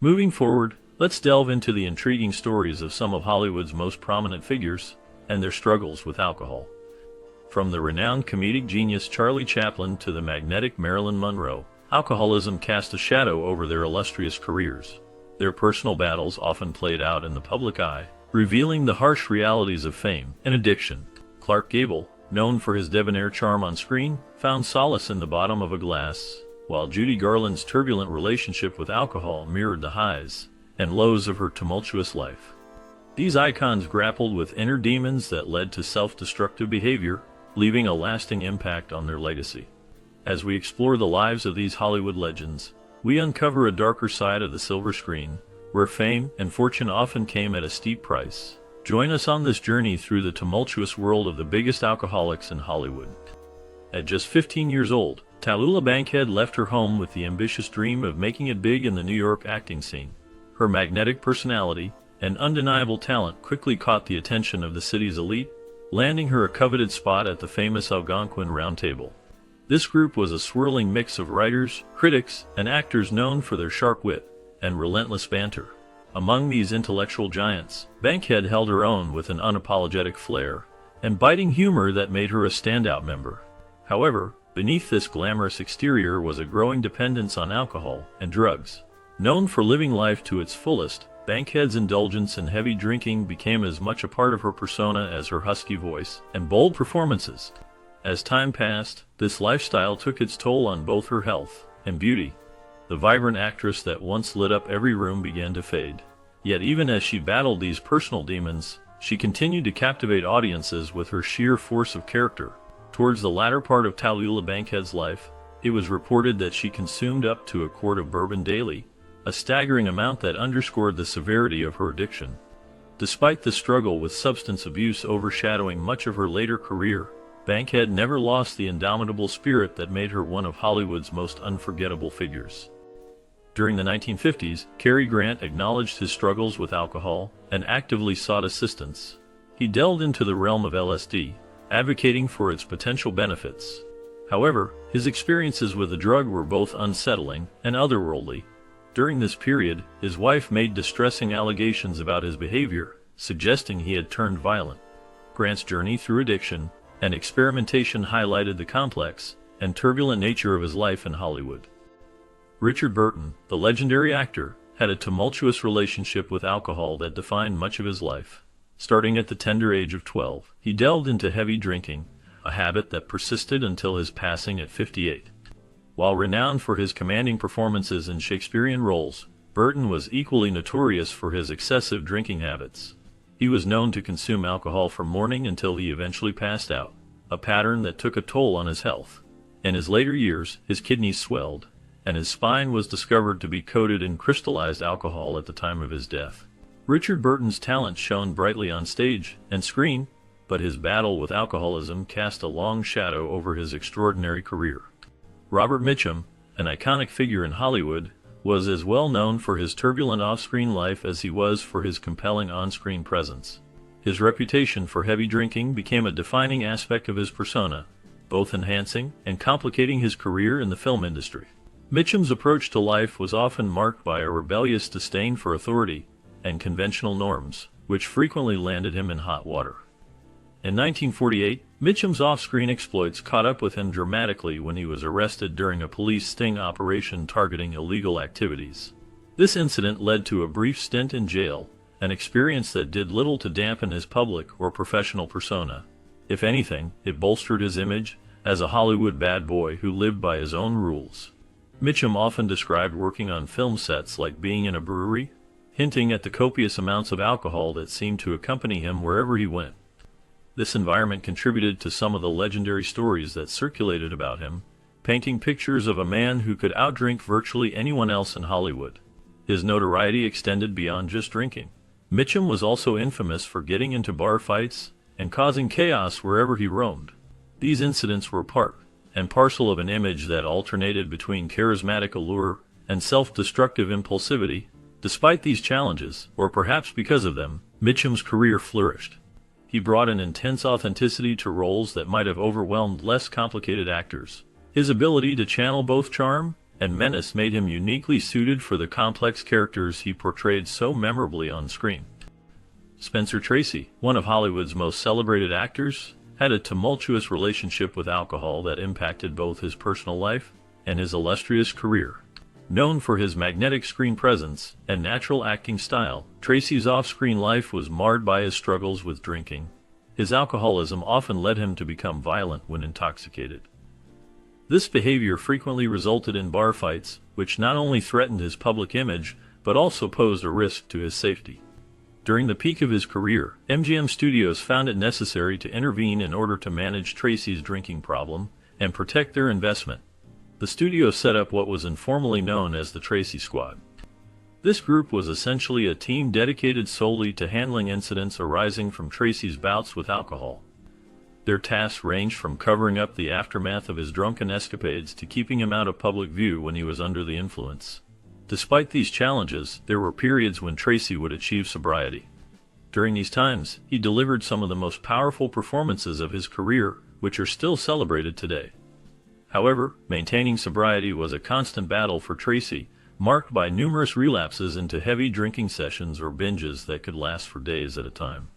Moving forward, let's delve into the intriguing stories of some of Hollywood's most prominent figures and their struggles with alcohol. From the renowned comedic genius Charlie Chaplin to the magnetic Marilyn Monroe, alcoholism cast a shadow over their illustrious careers. Their personal battles often played out in the public eye, revealing the harsh realities of fame and addiction. Clark Gable, known for his debonair charm on screen, found solace in the bottom of a glass, while Judy Garland's turbulent relationship with alcohol mirrored the highs and lows of her tumultuous life. These icons grappled with inner demons that led to self-destructive behavior, leaving a lasting impact on their legacy. As we explore the lives of these Hollywood legends, we uncover a darker side of the silver screen, where fame and fortune often came at a steep price. Join us on this journey through the tumultuous world of the biggest alcoholics in Hollywood. At just 15 years old, Tallulah Bankhead left her home with the ambitious dream of making it big in the New York acting scene. Her magnetic personality and undeniable talent quickly caught the attention of the city's elite, landing her a coveted spot at the famous Algonquin Round Table. This group was a swirling mix of writers, critics, and actors known for their sharp wit and relentless banter. Among these intellectual giants, Bankhead held her own with an unapologetic flair and biting humor that made her a standout member. However, beneath this glamorous exterior was a growing dependence on alcohol and drugs. Known for living life to its fullest, Bankhead's indulgence in heavy drinking became as much a part of her persona as her husky voice and bold performances. As time passed, this lifestyle took its toll on both her health and beauty. The vibrant actress that once lit up every room began to fade. Yet even as she battled these personal demons, she continued to captivate audiences with her sheer force of character. Towards the latter part of Tallulah Bankhead's life, it was reported that she consumed up to a quart of bourbon daily, a staggering amount that underscored the severity of her addiction. Despite the struggle with substance abuse overshadowing much of her later career, Bankhead never lost the indomitable spirit that made her one of Hollywood's most unforgettable figures. During the 1950s, Cary Grant acknowledged his struggles with alcohol and actively sought assistance. He delved into the realm of LSD, advocating for its potential benefits. However, his experiences with the drug were both unsettling and otherworldly. During this period, his wife made distressing allegations about his behavior, suggesting he had turned violent. Grant's journey through addiction and experimentation highlighted the complex and turbulent nature of his life in Hollywood. Richard Burton, the legendary actor, had a tumultuous relationship with alcohol that defined much of his life. Starting at the tender age of 12, he delved into heavy drinking, a habit that persisted until his passing at 58. While renowned for his commanding performances in Shakespearean roles, Burton was equally notorious for his excessive drinking habits. He was known to consume alcohol from morning until he eventually passed out, a pattern that took a toll on his health. In his later years, his kidneys swelled, and his spine was discovered to be coated in crystallized alcohol at the time of his death. Richard Burton's talent shone brightly on stage and screen, but his battle with alcoholism cast a long shadow over his extraordinary career. Robert Mitchum, an iconic figure in Hollywood, was as well known for his turbulent off-screen life as he was for his compelling on-screen presence. His reputation for heavy drinking became a defining aspect of his persona, both enhancing and complicating his career in the film industry. Mitchum's approach to life was often marked by a rebellious disdain for authority and conventional norms, which frequently landed him in hot water. In 1948, Mitchum's off-screen exploits caught up with him dramatically when he was arrested during a police sting operation targeting illegal activities. This incident led to a brief stint in jail, an experience that did little to dampen his public or professional persona. If anything, it bolstered his image as a Hollywood bad boy who lived by his own rules. Mitchum often described working on film sets like being in a brewery, hinting at the copious amounts of alcohol that seemed to accompany him wherever he went. This environment contributed to some of the legendary stories that circulated about him, painting pictures of a man who could outdrink virtually anyone else in Hollywood. His notoriety extended beyond just drinking. Mitchum was also infamous for getting into bar fights and causing chaos wherever he roamed. These incidents were part and parcel of an image that alternated between charismatic allure and self-destructive impulsivity. Despite these challenges, or perhaps because of them, Mitchum's career flourished. He brought an intense authenticity to roles that might have overwhelmed less complicated actors. His ability to channel both charm and menace made him uniquely suited for the complex characters he portrayed so memorably on screen. Spencer Tracy, one of Hollywood's most celebrated actors, had a tumultuous relationship with alcohol that impacted both his personal life and his illustrious career. Known for his magnetic screen presence and natural acting style, Tracy's off-screen life was marred by his struggles with drinking. His alcoholism often led him to become violent when intoxicated. This behavior frequently resulted in bar fights, which not only threatened his public image, but also posed a risk to his safety. During the peak of his career, MGM Studios found it necessary to intervene in order to manage Tracy's drinking problem and protect their investment. The studio set up what was informally known as the Tracy Squad. This group was essentially a team dedicated solely to handling incidents arising from Tracy's bouts with alcohol. Their tasks ranged from covering up the aftermath of his drunken escapades to keeping him out of public view when he was under the influence. Despite these challenges, there were periods when Tracy would achieve sobriety. During these times, he delivered some of the most powerful performances of his career, which are still celebrated today. However, maintaining sobriety was a constant battle for Tracy, marked by numerous relapses into heavy drinking sessions or binges that could last for days at a time.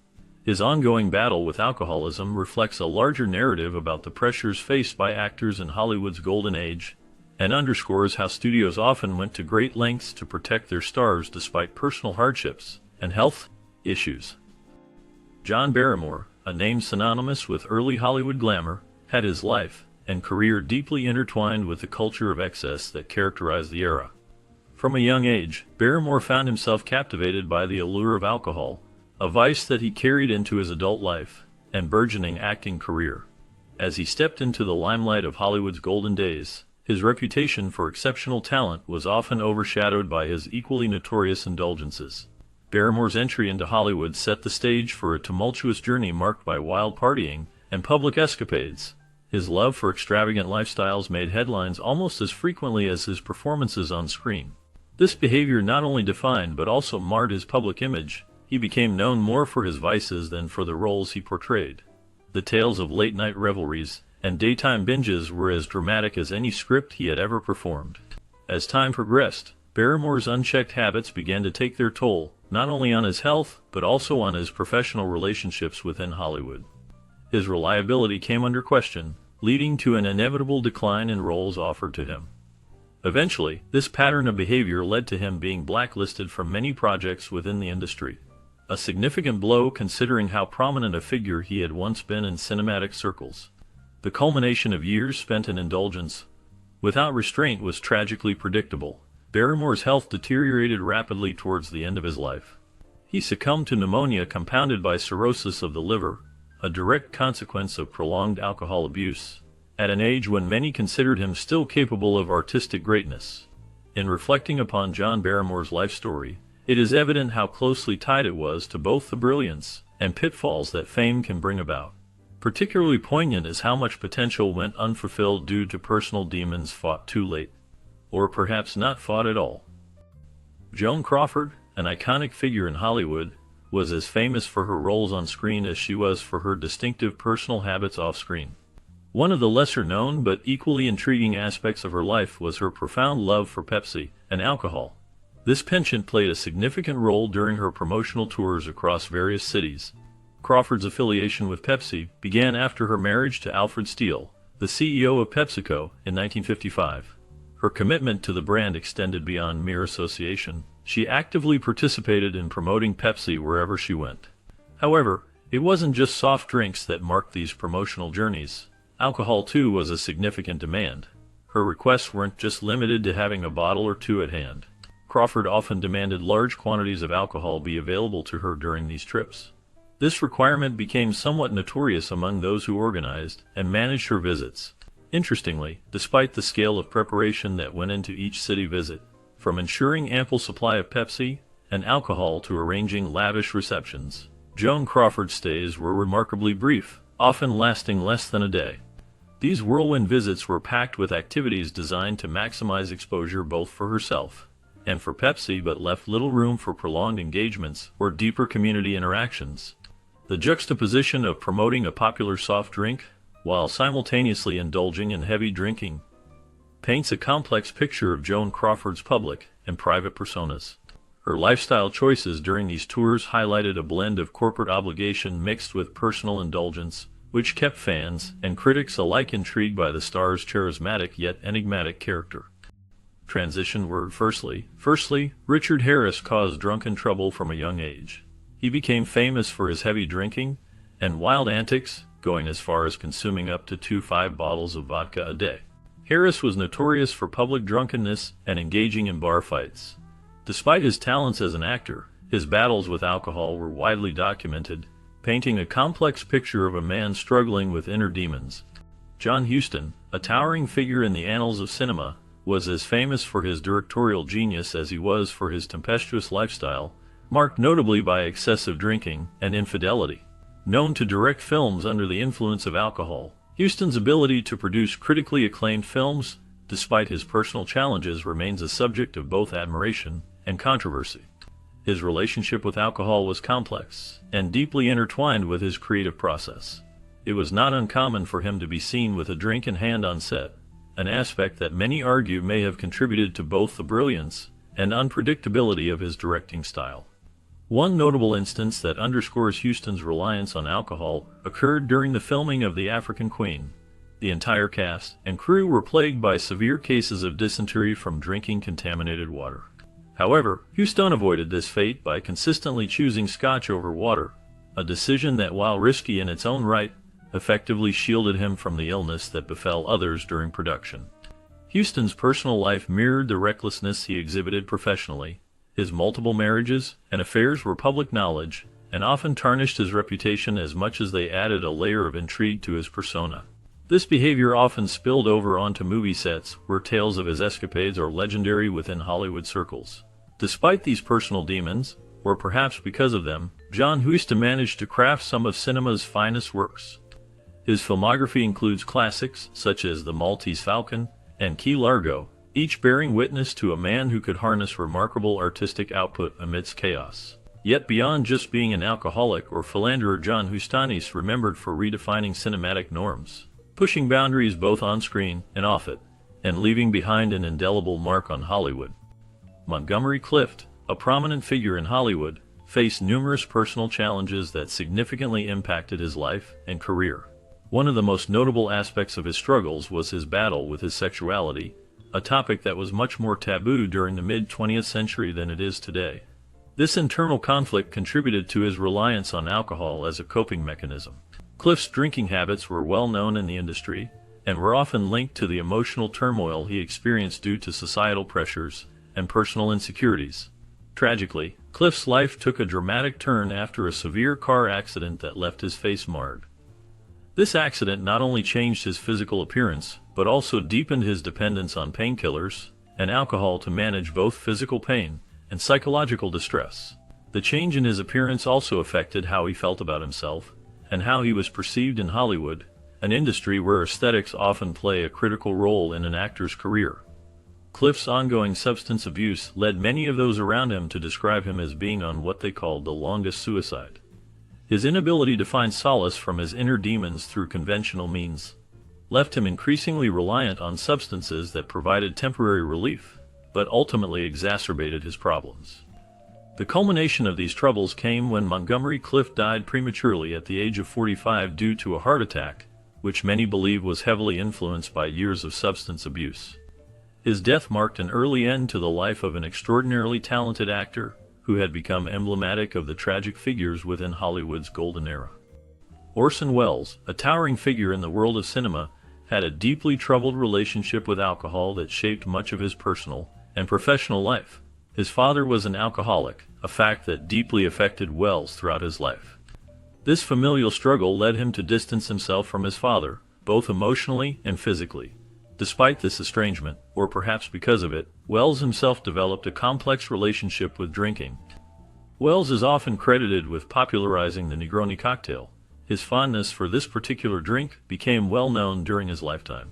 His ongoing battle with alcoholism reflects a larger narrative about the pressures faced by actors in Hollywood's golden age, and underscores how studios often went to great lengths to protect their stars despite personal hardships and health issues. John Barrymore, a name synonymous with early Hollywood glamour, had his life and career deeply intertwined with the culture of excess that characterized the era. From a young age, Barrymore found himself captivated by the allure of alcohol, a vice that he carried into his adult life and burgeoning acting career. As he stepped into the limelight of Hollywood's golden days, his reputation for exceptional talent was often overshadowed by his equally notorious indulgences. Barrymore's entry into Hollywood set the stage for a tumultuous journey marked by wild partying and public escapades. His love for extravagant lifestyles made headlines almost as frequently as his performances on screen. This behavior not only defined but also marred his public image. He became known more for his vices than for the roles he portrayed. The tales of late-night revelries and daytime binges were as dramatic as any script he had ever performed. As time progressed, Barrymore's unchecked habits began to take their toll, not only on his health, but also on his professional relationships within Hollywood. His reliability came under question, leading to an inevitable decline in roles offered to him. Eventually, this pattern of behavior led to him being blacklisted from many projects within the industry. A significant blow considering how prominent a figure he had once been in cinematic circles. The culmination of years spent in indulgence without restraint was tragically predictable. Barrymore's health deteriorated rapidly towards the end of his life. He succumbed to pneumonia compounded by cirrhosis of the liver, a direct consequence of prolonged alcohol abuse, at an age when many considered him still capable of artistic greatness. In reflecting upon John Barrymore's life story, it is evident how closely tied it was to both the brilliance and pitfalls that fame can bring about. Particularly poignant is how much potential went unfulfilled due to personal demons fought too late, or perhaps not fought at all. Joan Crawford, an iconic figure in Hollywood, was as famous for her roles on screen as she was for her distinctive personal habits off-screen. One of the lesser-known but equally intriguing aspects of her life was her profound love for Pepsi and alcohol. This penchant played a significant role during her promotional tours across various cities. Crawford's affiliation with Pepsi began after her marriage to Alfred Steele, the CEO of PepsiCo, in 1955. Her commitment to the brand extended beyond mere association. She actively participated in promoting Pepsi wherever she went. However, it wasn't just soft drinks that marked these promotional journeys. Alcohol, too, was a significant demand. Her requests weren't just limited to having a bottle or two at hand. Crawford often demanded large quantities of alcohol be available to her during these trips. This requirement became somewhat notorious among those who organized and managed her visits. Interestingly, despite the scale of preparation that went into each city visit, from ensuring ample supply of Pepsi and alcohol to arranging lavish receptions, Joan Crawford's stays were remarkably brief, often lasting less than a day. These whirlwind visits were packed with activities designed to maximize exposure both for herself and for Pepsi, but left little room for prolonged engagements or deeper community interactions. The juxtaposition of promoting a popular soft drink while simultaneously indulging in heavy drinking paints a complex picture of Joan Crawford's public and private personas. Her lifestyle choices during these tours highlighted a blend of corporate obligation mixed with personal indulgence, which kept fans and critics alike intrigued by the star's charismatic yet enigmatic character. Transition word firstly. Firstly, Richard Harris caused drunken trouble from a young age. He became famous for his heavy drinking and wild antics, going as far as consuming up to 2 bottles of vodka a day. Harris was notorious for public drunkenness and engaging in bar fights. Despite his talents as an actor, his battles with alcohol were widely documented, painting a complex picture of a man struggling with inner demons. John Huston, a towering figure in the annals of cinema, was as famous for his directorial genius as he was for his tempestuous lifestyle, marked notably by excessive drinking and infidelity. Known to direct films under the influence of alcohol, Huston's ability to produce critically acclaimed films, despite his personal challenges, remains a subject of both admiration and controversy. His relationship with alcohol was complex and deeply intertwined with his creative process. It was not uncommon for him to be seen with a drink in hand on set, an aspect that many argue may have contributed to both the brilliance and unpredictability of his directing style. One notable instance that underscores Huston's reliance on alcohol occurred during the filming of The African Queen. The entire cast and crew were plagued by severe cases of dysentery from drinking contaminated water. However, Huston avoided this fate by consistently choosing scotch over water, a decision that, while risky in its own right, effectively shielded him from the illness that befell others during production. Huston's personal life mirrored the recklessness he exhibited professionally. His multiple marriages and affairs were public knowledge, and often tarnished his reputation as much as they added a layer of intrigue to his persona. This behavior often spilled over onto movie sets, where tales of his escapades are legendary within Hollywood circles. Despite these personal demons, or perhaps because of them, John Huston managed to craft some of cinema's finest works. His filmography includes classics such as The Maltese Falcon and Key Largo, each bearing witness to a man who could harness remarkable artistic output amidst chaos. Yet beyond just being an alcoholic or philanderer, John Huston is remembered for redefining cinematic norms, pushing boundaries both on screen and off it, and leaving behind an indelible mark on Hollywood. Montgomery Clift, a prominent figure in Hollywood, faced numerous personal challenges that significantly impacted his life and career. One of the most notable aspects of his struggles was his battle with his sexuality, a topic that was much more taboo during the mid-20th century than it is today. This internal conflict contributed to his reliance on alcohol as a coping mechanism. Clift's drinking habits were well known in the industry, and were often linked to the emotional turmoil he experienced due to societal pressures and personal insecurities. Tragically, Clift's life took a dramatic turn after a severe car accident that left his face marred. This accident not only changed his physical appearance, but also deepened his dependence on painkillers and alcohol to manage both physical pain and psychological distress. The change in his appearance also affected how he felt about himself and how he was perceived in Hollywood, an industry where aesthetics often play a critical role in an actor's career. Clift's ongoing substance abuse led many of those around him to describe him as being on what they called the longest suicide. His inability to find solace from his inner demons through conventional means left him increasingly reliant on substances that provided temporary relief, but ultimately exacerbated his problems. The culmination of these troubles came when Montgomery Clift died prematurely at the age of 45 due to a heart attack, which many believe was heavily influenced by years of substance abuse. His death marked an early end to the life of an extraordinarily talented actor who had become emblematic of the tragic figures within Hollywood's golden era. Orson Welles, a towering figure in the world of cinema, had a deeply troubled relationship with alcohol that shaped much of his personal and professional life. His father was an alcoholic, a fact that deeply affected Welles throughout his life. This familial struggle led him to distance himself from his father, both emotionally and physically. Despite this estrangement, or perhaps because of it, Welles himself developed a complex relationship with drinking. Welles is often credited with popularizing the Negroni cocktail. His fondness for this particular drink became well known during his lifetime.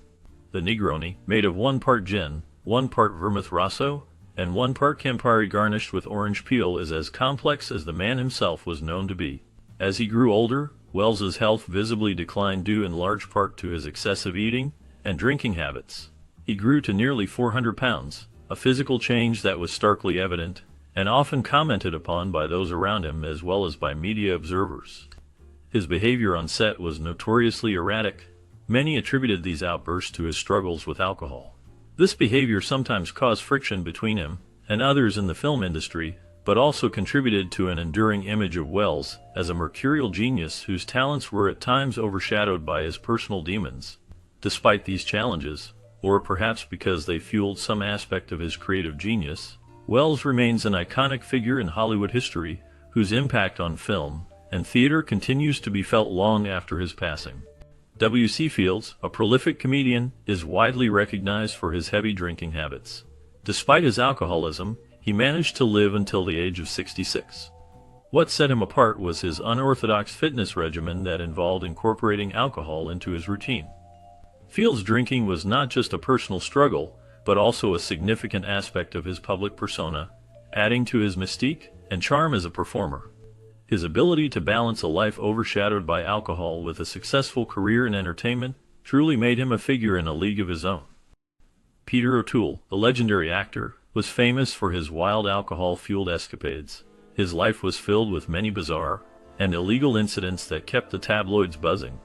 The Negroni, made of 1 part gin, 1 part vermouth rosso, and 1 part Campari garnished with orange peel, is as complex as the man himself was known to be. As he grew older, Welles's health visibly declined due in large part to his excessive eating and drinking habits. He grew to nearly 400 pounds, a physical change that was starkly evident, and often commented upon by those around him as well as by media observers. His behavior on set was notoriously erratic. Many attributed these outbursts to his struggles with alcohol. This behavior sometimes caused friction between him and others in the film industry, but also contributed to an enduring image of Welles as a mercurial genius whose talents were at times overshadowed by his personal demons. Despite these challenges, or perhaps because they fueled some aspect of his creative genius, Welles remains an iconic figure in Hollywood history whose impact on film and theater continues to be felt long after his passing. W.C. Fields, a prolific comedian, is widely recognized for his heavy drinking habits. Despite his alcoholism, he managed to live until the age of 66. What set him apart was his unorthodox fitness regimen that involved incorporating alcohol into his routine. Fields' drinking was not just a personal struggle, but also a significant aspect of his public persona, adding to his mystique and charm as a performer. His ability to balance a life overshadowed by alcohol with a successful career in entertainment truly made him a figure in a league of his own. Peter O'Toole, the legendary actor, was famous for his wild alcohol-fueled escapades. His life was filled with many bizarre and illegal incidents that kept the tabloids buzzing.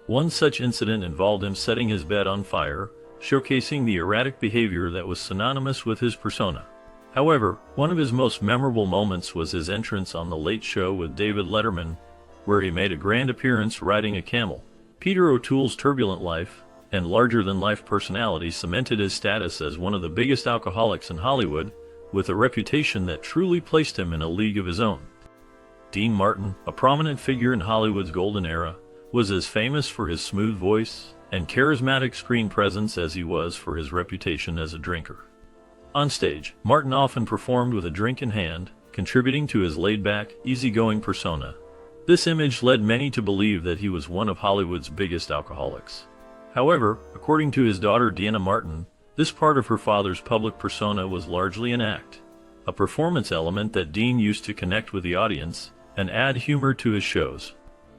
One such incident involved him setting his bed on fire, showcasing the erratic behavior that was synonymous with his persona. However, one of his most memorable moments was his entrance on The Late Show with David Letterman, where he made a grand appearance riding a camel. Peter O'Toole's turbulent life and larger-than-life personality cemented his status as one of the biggest alcoholics in Hollywood, with a reputation that truly placed him in a league of his own. Dean Martin, a prominent figure in Hollywood's golden era, was as famous for his smooth voice and charismatic screen presence as he was for his reputation as a drinker. On stage, Martin often performed with a drink in hand, contributing to his laid-back, easygoing persona. This image led many to believe that he was one of Hollywood's biggest alcoholics. However, according to his daughter Deanna Martin, this part of her father's public persona was largely an act, a performance element that Dean used to connect with the audience and add humor to his shows.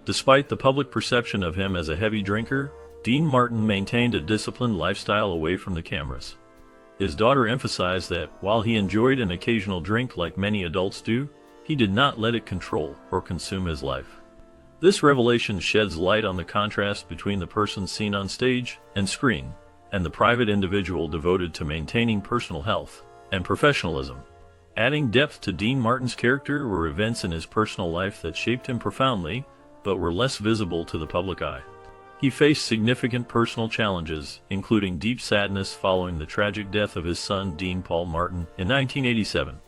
Despite the public perception of him as a heavy drinker, Dean Martin maintained a disciplined lifestyle away from the cameras. His daughter emphasized that, while he enjoyed an occasional drink like many adults do, he did not let it control or consume his life. This revelation sheds light on the contrast between the person seen on stage and screen, and the private individual devoted to maintaining personal health and professionalism. Adding depth to Dean Martin's character were events in his personal life that shaped him profoundly, but were less visible to the public eye. He faced significant personal challenges, including deep sadness following the tragic death of his son Dean Paul Martin in 1987.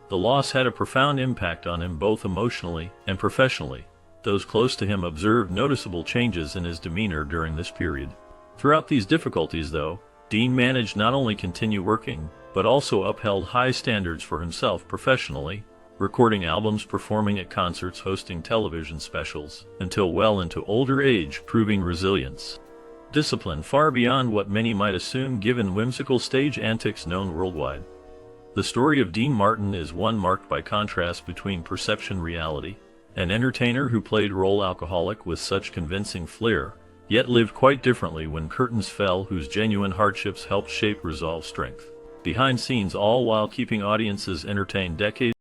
The loss had a profound impact on him both emotionally and professionally. Those close to him observed noticeable changes in his demeanor during this period. Throughout these difficulties, though, Dean managed not only continue working, but also upheld high standards for himself professionally, recording albums, performing at concerts, hosting television specials, until well into older age, proving resilience. Discipline far beyond what many might assume given whimsical stage antics known worldwide. The story of Dean Martin is one marked by contrast between perception and reality, an entertainer who played role alcoholic with such convincing flair, yet lived quite differently when curtains fell, whose genuine hardships helped shape resolve, strength. Behind scenes, all while keeping audiences entertained decades